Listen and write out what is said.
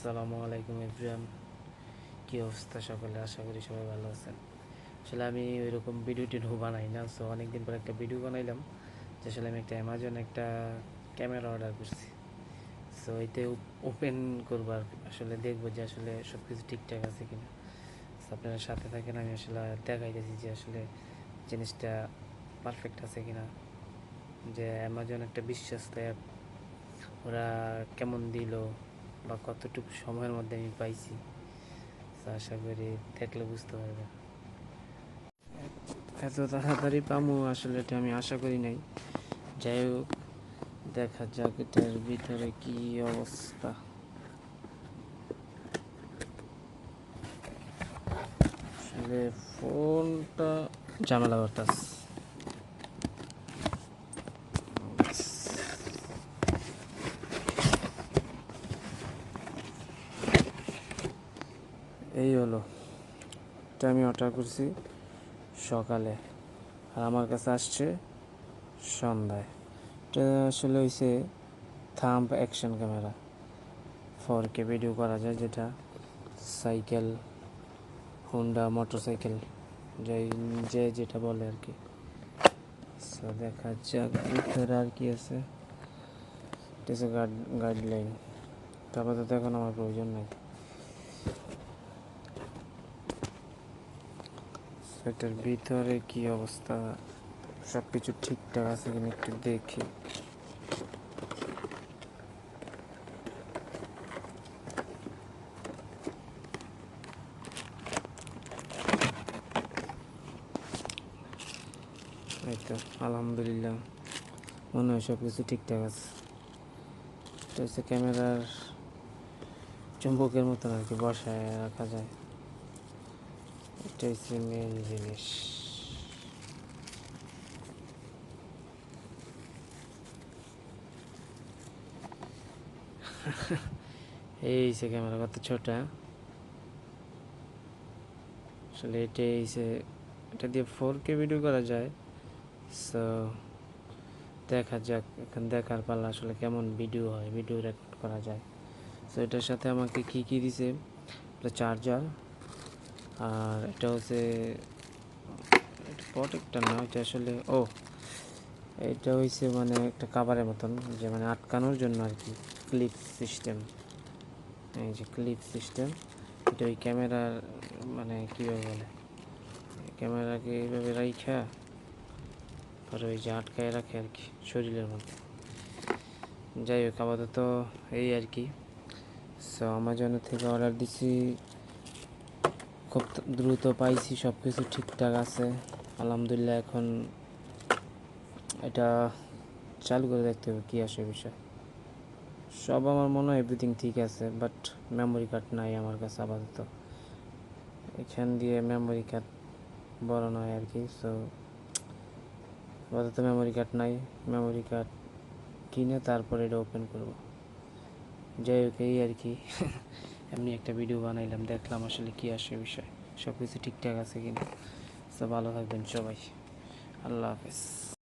আসসালামু আলাইকুম এভরিওয়ান, কী অবস্থা সকলে? আশা করি সবাই ভালো আছেন। আসলে আমি ওইরকম ভিডিও টিডিও বানাই না, সো অনেকদিন পর একটা ভিডিও বানাইলাম যে আসলে আমি একটা অ্যামাজন একটা ক্যামেরা অর্ডার করছি। সো এতে ওপেন করবার আসলে দেখবো যে আসলে সব কিছু ঠিকঠাক আছে কিনা। সো আপনারা সাথে থাকেন, আমি আসলে দেখাইতেছি যে আসলে জিনিসটা পারফেক্ট আছে কিনা, যে অ্যামাজন একটা বিশ্বস্ত অ্যাপ, ওরা কেমন দিল বা কতটুকু সময়ের মধ্যে আমি পাইছি। আশা করি দেখলে বুঝতে পারবেন। এত তাড়াতাড়ি পামু আসলে এটা আমি আশা করি নাই। যাই হোক, দেখা যাক এটার ভিতরে কি অবস্থা। আসলে ফোনটা ঝামেলা করতেছে। এই হলো, এটা আমি অর্ডার করছি সকালে আর আমার কাছে আসছে সন্ধ্যায়। এটা আসলে হয়েছে thumb action camera, 4K video করা যায়, যেটা সাইকেল, হুন্ডা, মোটরসাইকেল, যে যেটা বলে আর কি। সো দেখা যাক ভিতরে আর কি আছে। এটা হচ্ছে গাইডলাইন, তারপরে তো এখন আমার প্রয়োজন নেই। এটার ভিতরে কি অবস্থা, সব কিছু ঠিকঠাক আছে কিনা একটু দেখি। এই তো আলহামদুলিল্লাহ, মনে হয় সব কিছু ঠিকঠাক আছে। এটা হচ্ছে ক্যামেরার চুম্বকের মতন আর কি, বসায় রাখা যায়। এটা হচ্ছে মেন জিনিস। এই সে ক্যামেরা কত ছোট। আসলে এটা দিয়ে 4K ভিডিও করা যায়। সো দেখা যাক, এখন দেখার পালা আসলে কেমন ভিডিও হয়, ভিডিও রেকর্ড করা যায়। সো এটার সাথে আমাকে কি কি দিছে, এটা চার্জার, আর এটা হচ্ছে প্রোটেক্টর না, এটা আসলে এটা হয়েছে মানে একটা কাভারের মতন, যে মানে আটকানোর জন্য আর কি, ক্লিপ সিস্টেম। এই যে ক্লিপ সিস্টেম, এটা ওই ক্যামেরার মানে কীভাবে বলে, ক্যামেরাকে এইভাবে রাইখা পরে ওই যে আটকায় রাখে আর কি শরীরের মধ্যে। যাই হোক, আপাতত এই আর কি। সো আমাজনের থেকে অর্ডার দিছি, খুব দ্রুত পাইছি, সব কিছু ঠিকঠাক আছে আলহামদুলিল্লাহ। এখন এটা চালু করে দেখতে হবে কী আসে বিষয়। সব আমার মনে হয় এভরিথিং ঠিক আছে, বাট মেমোরি কার্ড নাই আমার কাছে আপাতত। এখান দিয়ে মেমোরি কার্ড বড় নয় আর কি। সো আপাতত মেমোরি কার্ড নাই, মেমোরি কার্ড কিনে তারপরে এটা ওপেন করব। যাই হোক, এই আর কি। এমনি একটা ভিডিও বানাইলাম, দেখলাম আসলে কী আসে বিষয়, সব কিছু ঠিকঠাক আছে কিনা। সো ভালো থাকবেন সবাই, আল্লাহ হাফেজ।